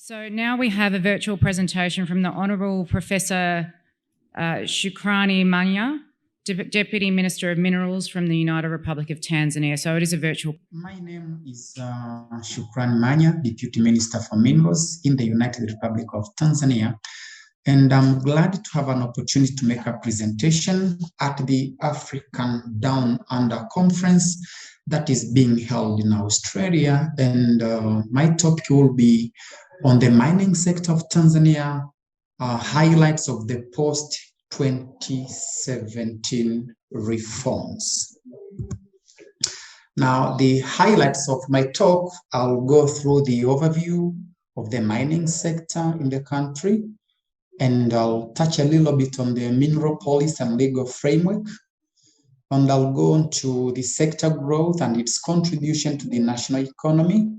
So now we have a virtual presentation from the Honourable Professor Shukrani Manya, Deputy Minister of Minerals from the United Republic of Tanzania. So it is a virtual. My name is Shukrani Manya, Deputy Minister for Minerals in the United Republic of Tanzania. And I'm glad to have an opportunity to make a presentation at the African Down Under Conference that is being held in Australia. And my topic will be on the mining sector of Tanzania, highlights of the post-2017 reforms. Now, the highlights of my talk, I'll go through the overview of the mining sector in the country, and I'll touch a little bit on the mineral policy and legal framework, and I'll go on to the sector growth and its contribution to the national economy.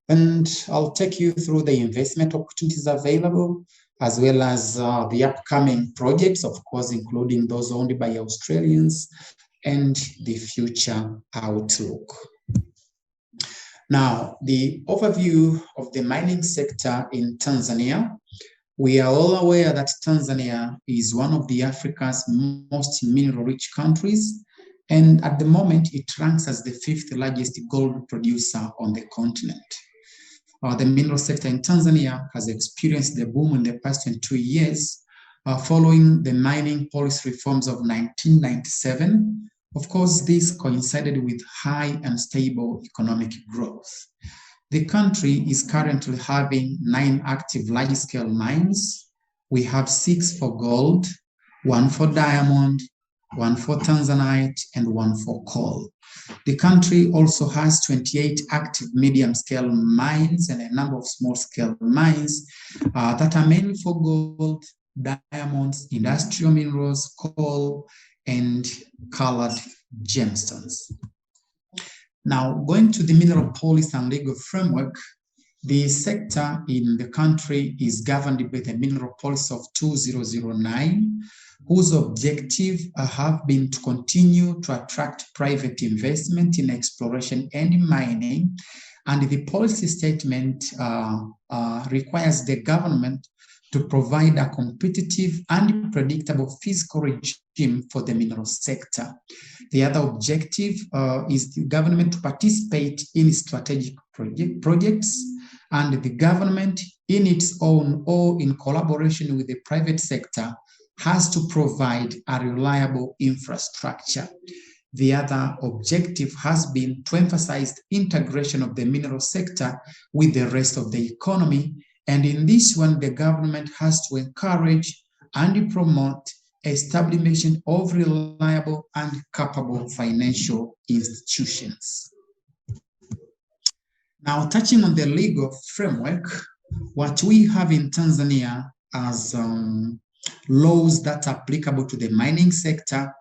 And I'll take you through the investment opportunities available, as well as the upcoming projects, of course, including those owned by Australians, and the future outlook. Now, the overview of the mining sector in Tanzania. We are all aware that Tanzania is one of the Africa's most mineral-rich countries, and at the moment, it ranks as the 5th largest gold producer on the continent. The mineral sector in Tanzania has experienced the boom in the past 22 years following the mining policy reforms of 1997. Of course, this coincided with high and stable economic growth. The country is currently having 9 active large-scale mines. We have 6 for gold, 1 for diamond, 1 for tanzanite, and 1 for coal. The country also has 28 active medium-scale mines and a number of small-scale mines that are mainly for gold, diamonds, industrial minerals, coal, and colored gemstones. Now, going to the mineral policy and legal framework, the sector in the country is governed by the Mineral Policy of 2009, whose objective have been to continue to attract private investment in exploration and mining. And the policy statement requires the government to provide a competitive and predictable fiscal regime for the mineral sector. The other objective is the government to participate in strategic projects, and the government in its own or in collaboration with the private sector has to provide a reliable infrastructure. The other objective has been to emphasize integration of the mineral sector with the rest of the economy. And in this one, the government has to encourage and promote establishment of reliable and capable financial institutions. Now, touching on the legal framework, what we have in Tanzania as laws that are applicable to the mining sector,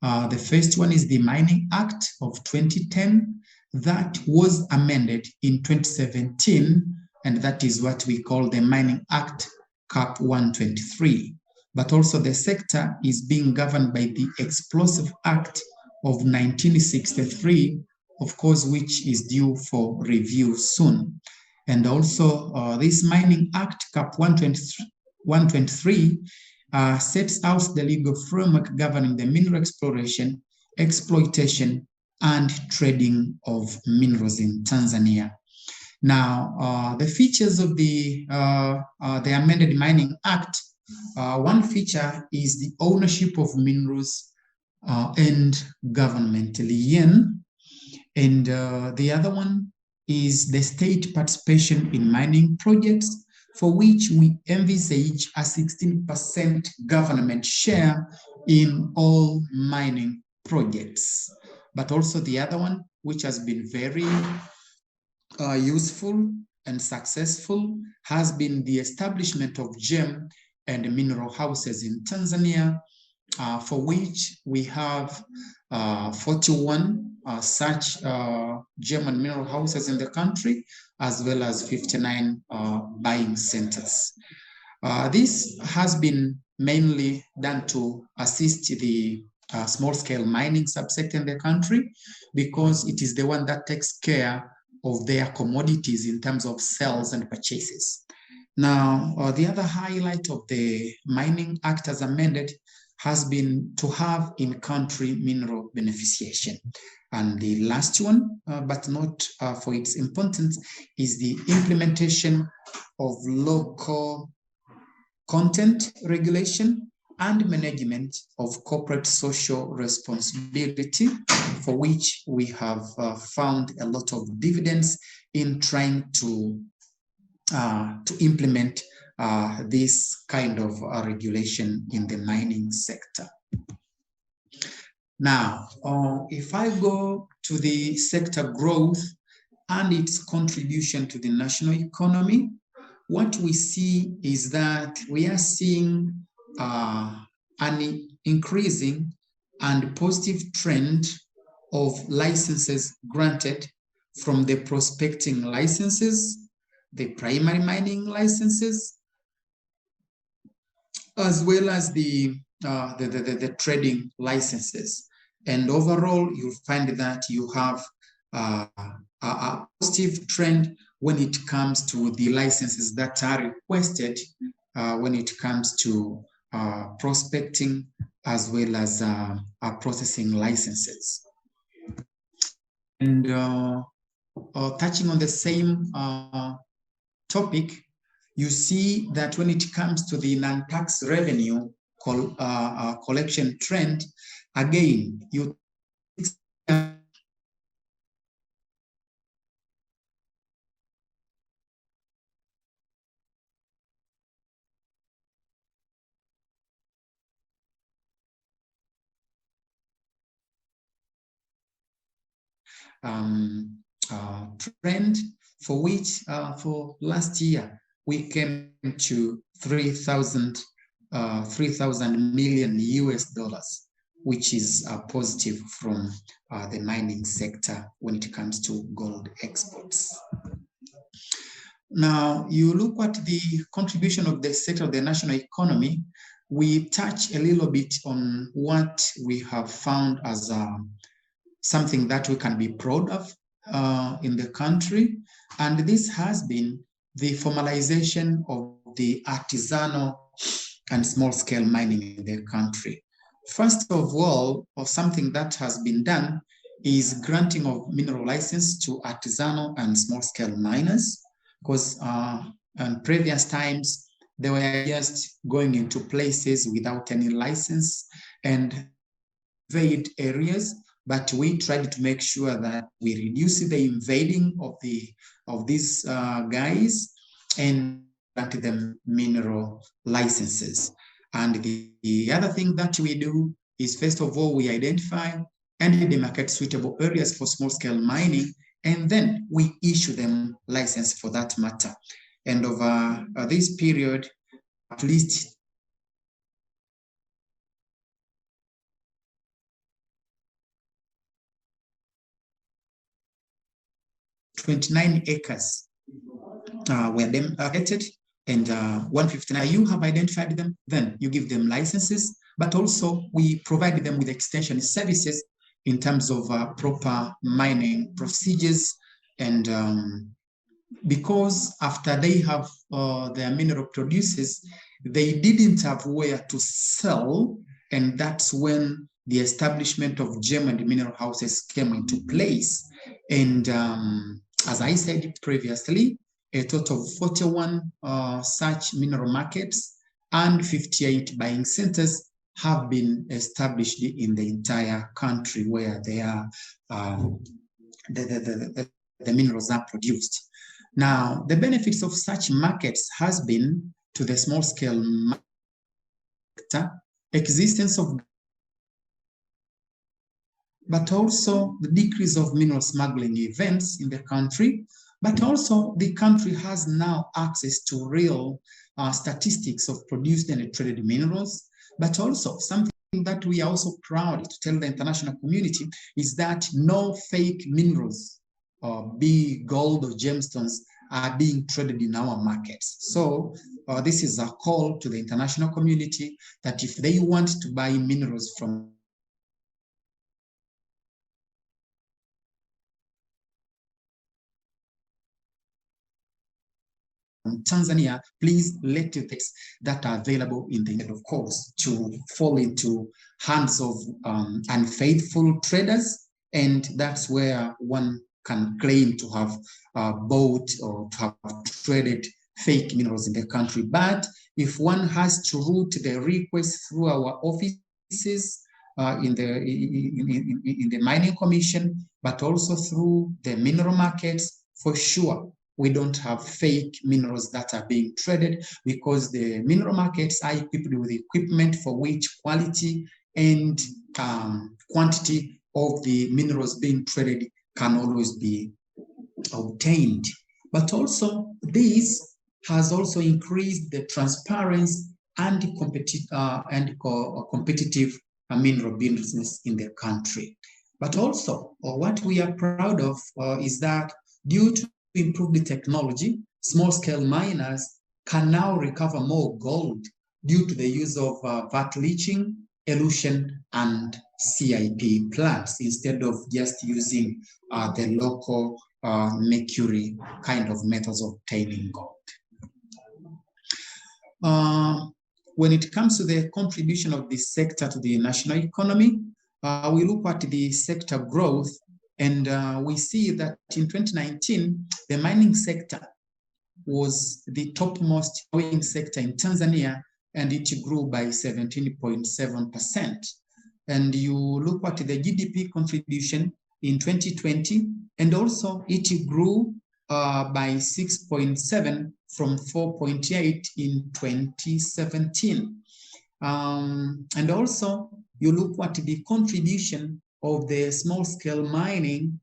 the first one is the Mining Act of 2010 that was amended in 2017, and that is what we call the Mining Act Cap 123. But also the sector is being governed by the Explosive Act of 1963, of course, which is due for review soon. And also this Mining Act Cap 123 sets out the legal framework governing the mineral exploration, exploitation, and trading of minerals in Tanzania. Now, the features of the amended Mining Act, one feature is the ownership of minerals and government lien, and the other one is the state participation in mining projects, for which we envisage a 16% government share in all mining projects. But also the other one, which has been very useful and successful, has been the establishment of gem and mineral houses in Tanzania, for which we have 41 such gem and mineral houses in the country, as well as 59 buying centers. This has been mainly done to assist the small-scale mining subsector in the country, because it is the one that takes care of their commodities in terms of sales and purchases. Now, the other highlight of the Mining Act as amended has been to have in-country mineral beneficiation. And the last one, but not for its importance, is the implementation of local content regulation and management of corporate social responsibility, for which we have found a lot of dividends in trying to implement this kind of regulation in the mining sector. Now, if I go to the sector growth and its contribution to the national economy, what we see is that we are seeing an increasing and positive trend of licenses granted from the prospecting licenses, the primary mining licenses, as well as the trading licenses. And overall, you'll find that you have a positive trend when it comes to the licenses that are requested when it comes to prospecting as well as processing licenses. And touching on the same topic, you see that when it comes to the non-tax revenue collection trend, again, you trend for which for last year we came to 3,000 million US dollars, which is positive from the mining sector when it comes to gold exports. Now, you look at the contribution of the sector of the national economy, we touch a little bit on what we have found as something that we can be proud of in the country. And this has been the formalization of the artisanal and small-scale mining in the country. First of all, something that has been done is granting of mineral license to artisanal and small-scale miners, because in previous times, they were just going into places without any license and invade areas. But we tried to make sure that we reduce the invading of these guys and grant them mineral licenses. And the other thing that we do is, first of all, we identify and demarcate suitable areas for small-scale mining, and then we issue them license for that matter. And over this period, at least 29 acres were demarcated, and 159, you have identified them, then you give them licenses, but also we provide them with extension services in terms of proper mining procedures. And because after they have their mineral producers, they didn't have where to sell, and that's when the establishment of gem and mineral houses came into place. And as I said previously, a total of 41 such mineral markets and 58 buying centers have been established in the entire country where they are, the minerals are produced. Now, the benefits of such markets has been to the small-scale sector, existence of, but also the decrease of mineral smuggling events in the country. But also the country has now access to real statistics of produced and traded minerals. But also something that we are also proud to tell the international community is that no fake minerals, be gold or gemstones, are being traded in our markets. So this is a call to the international community that if they want to buy minerals from Tanzania, please let the things that are available in the internet, of course, to fall into hands of unfaithful traders. And that's where one can claim to have bought or to have traded fake minerals in the country. But if one has to route the request through our offices in the Mining Commission, but also through the mineral markets, for sure, we don't have fake minerals that are being traded, because the mineral markets are equipped with equipment for which quality and quantity of the minerals being traded can always be obtained. But also, this has also increased the transparency and competitive mineral business in the country. But also, what we are proud of is that due to improved technology, small-scale miners can now recover more gold due to the use of vat leaching, elution, and CIP plants instead of just using the local mercury kind of methods of obtaining gold. When it comes to the contribution of this sector to the national economy, we look at the sector growth, and we see that in 2019, the mining sector was the topmost growing sector in Tanzania, and it grew by 17.7%. And you look at the GDP contribution in 2020, and also it grew by 6.7 from 4.8 in 2017. And also you look at the contribution of the small-scale mining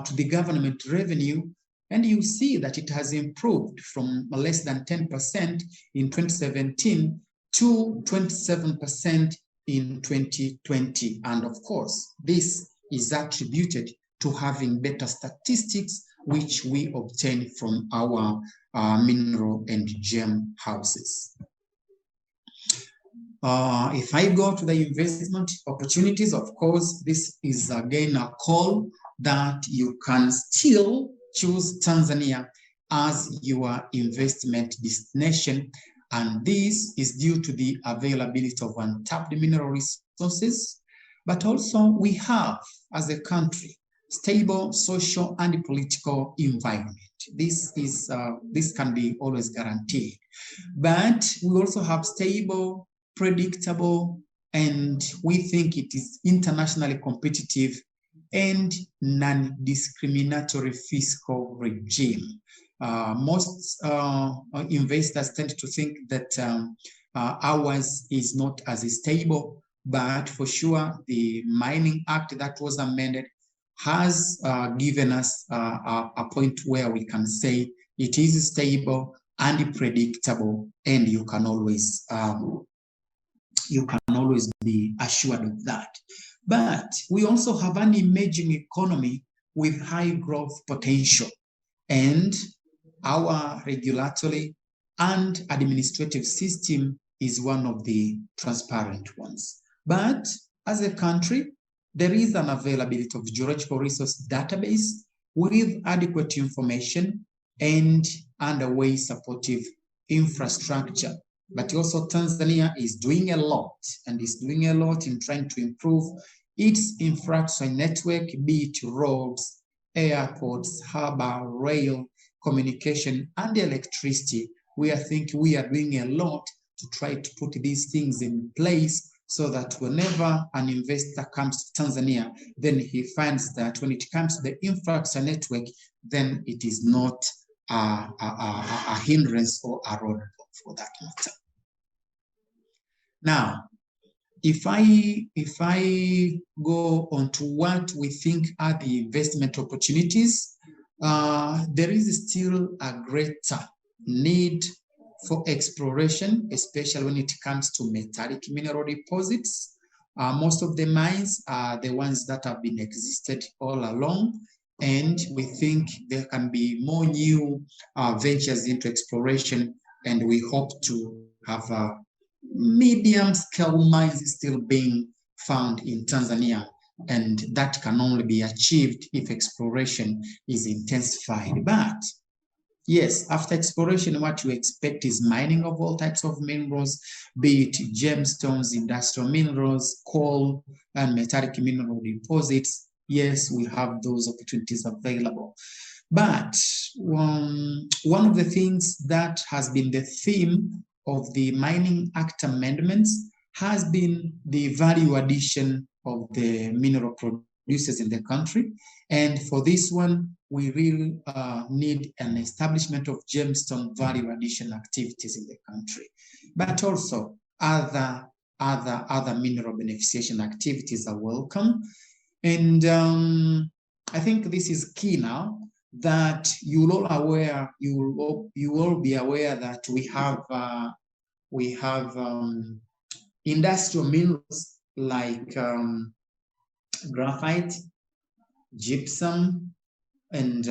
to the government revenue, and you see that it has improved from less than 10% in 2017 to 27% in 2020. And of course, this is attributed to having better statistics, which we obtain from our mineral and gem houses. If I go to the investment opportunities, of course, this is again a call that you can still choose Tanzania as your investment destination. And this is due to the availability of untapped mineral resources, but also we have, as a country, stable social and political environment. This can be always guaranteed. But we also have stable, predictable, and we think it is internationally competitive and non-discriminatory fiscal regime. Most investors tend to think that ours is not as stable, but for sure the Mining Act that was amended has given us a point where we can say it is stable and predictable, and you can always be assured of that. But we also have an emerging economy with high growth potential, and our regulatory and administrative system is one of the transparent ones. But as a country, there is an availability of geological resource database with adequate information and underway supportive infrastructure. But also Tanzania is doing a lot, and is doing a lot in trying to improve its infrastructure network, be it roads, airports, harbor, rail, communication, and electricity. I think we are doing a lot to try to put these things in place so that whenever an investor comes to Tanzania, then he finds that when it comes to the infrastructure network, then it is not a hindrance or a roadblock for that matter. Now, if I go on to what we think are the investment opportunities, there is still a greater need for exploration, especially when it comes to metallic mineral deposits. Most of the mines are the ones that have been existed all along, and we think there can be more new ventures into exploration, and we hope to have medium-scale mines still being found in Tanzania, and that can only be achieved if exploration is intensified. But Yes, after exploration, what you expect is mining of all types of minerals, be it gemstones, industrial minerals, coal, and metallic mineral deposits. Yes, we have those opportunities available. But one of the things that has been the theme of the Mining Act amendments has been the value addition of the mineral producers in the country. And for this one, we really need an establishment of gemstone value addition activities in the country, but also other mineral beneficiation activities are welcome. And I think this is key now, that you will be aware that we have industrial minerals like graphite, gypsum, and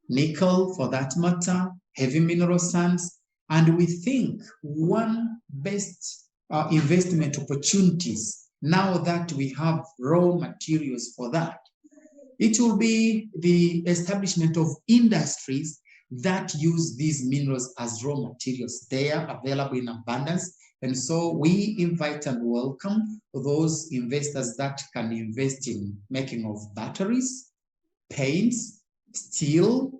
nickel for that matter, heavy mineral sands. And we think one best investment opportunities, now that we have raw materials for that, it will be the establishment of industries that use these minerals as raw materials. They are available in abundance. And so we invite and welcome those investors that can invest in making of batteries, paints, steel,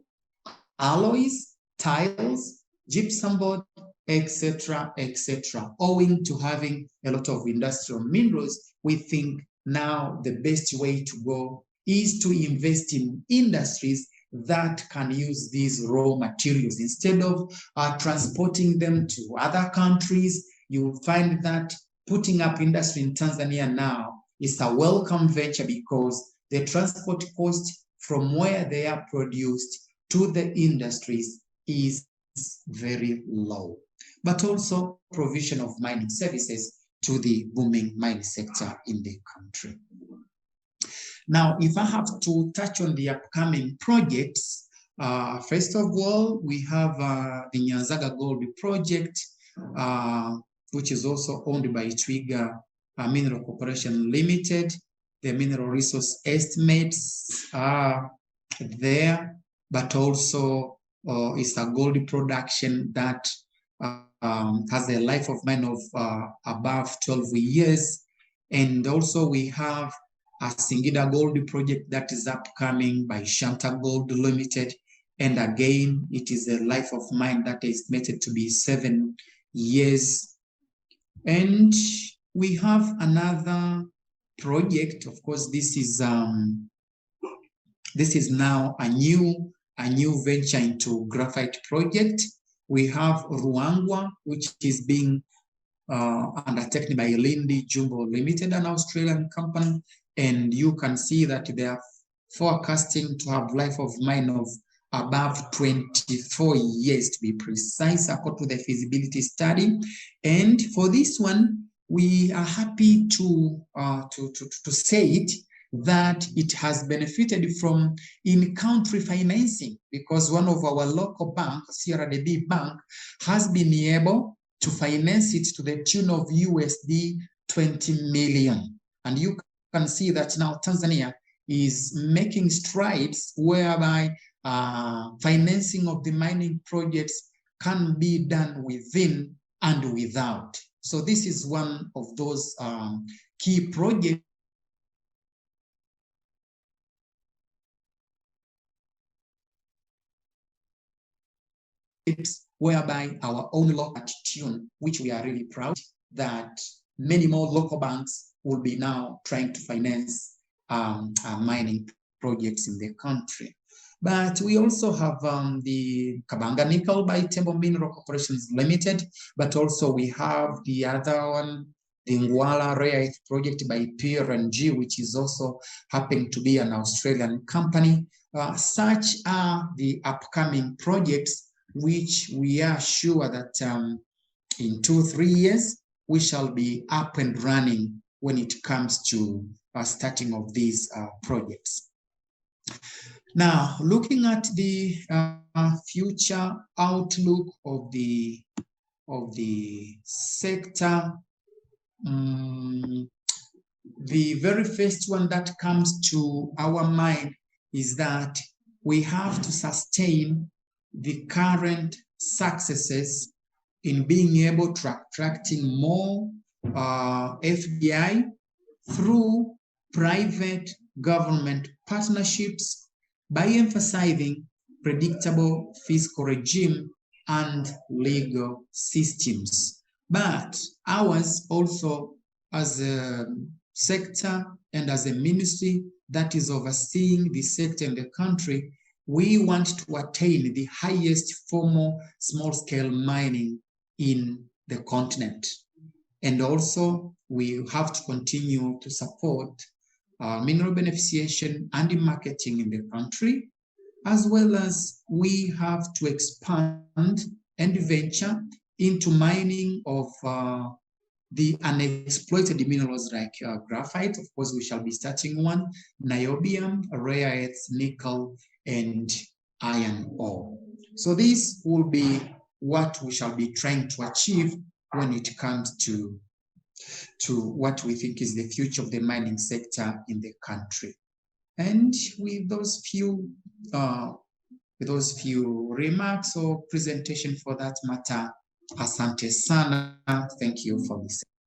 alloys, tiles, gypsum board, etc., etc. Owing to having a lot of industrial minerals, we think now the best way to go is to invest in industries that can use these raw materials. Instead of transporting them to other countries, you will find that putting up industry in Tanzania now is a welcome venture, because the transport cost from where they are produced to the industries is very low. But also provision of mining services to the booming mining sector in the country. Now, if I have to touch on the upcoming projects, first of all, we have the Nyanzaga Gold Project, which is also owned by Twiga Mineral Corporation Limited. The mineral resource estimates are there, but also it's a gold production that has a life of mine of above 12 years. And also we have a Singida Gold Project that is upcoming by Shanta Gold Limited. And again, it is a life of mine that is estimated to be 7 years. And we have another project. Of course, this is now a new venture into Graphite Project. We have Ruangwa, which is being undertaken by Lindi Jumbo Limited, an Australian company. And you can see that they are forecasting to have life of mine of above 24 years, to be precise, according to the feasibility study. And for this one, we are happy to say it, that it has benefited from in-country financing, because one of our local banks, CRDB Bank, has been able to finance it to the tune of USD 20 million. And you can see that now Tanzania is making strides whereby financing of the mining projects can be done within and without. So this is one of those key projects whereby our own local tune, which we are really proud that many more local banks will be now trying to finance mining projects in the country. But we also have the Kabanga Nickel by Tembo Mineral Corporations Limited, but also we have the other one, the Ngwala Rare Earth Project by PRNG, which is also happening to be an Australian company. Such are the upcoming projects, which we are sure that in 2-3 years, we shall be up and running when it comes to starting of these projects. Now, looking at the future outlook of the sector, the very first one that comes to our mind is that we have to sustain the current successes in being able to attracting more FDI through private government partnerships by emphasizing predictable fiscal regime and legal systems. But ours also, as a sector and as a ministry that is overseeing the sector in the country, we want to attain the highest formal small-scale mining in the continent. And also, we have to continue to support mineral beneficiation and marketing in the country, as well as we have to expand and venture into mining of the unexploited minerals like graphite. Of course, we shall be starting one, niobium, rare earths, nickel, and iron ore. So this will be what we shall be trying to achieve when it comes to what we think is the future of the mining sector in the country. And with those few remarks or presentation for that matter, asante sana. Thank you for listening.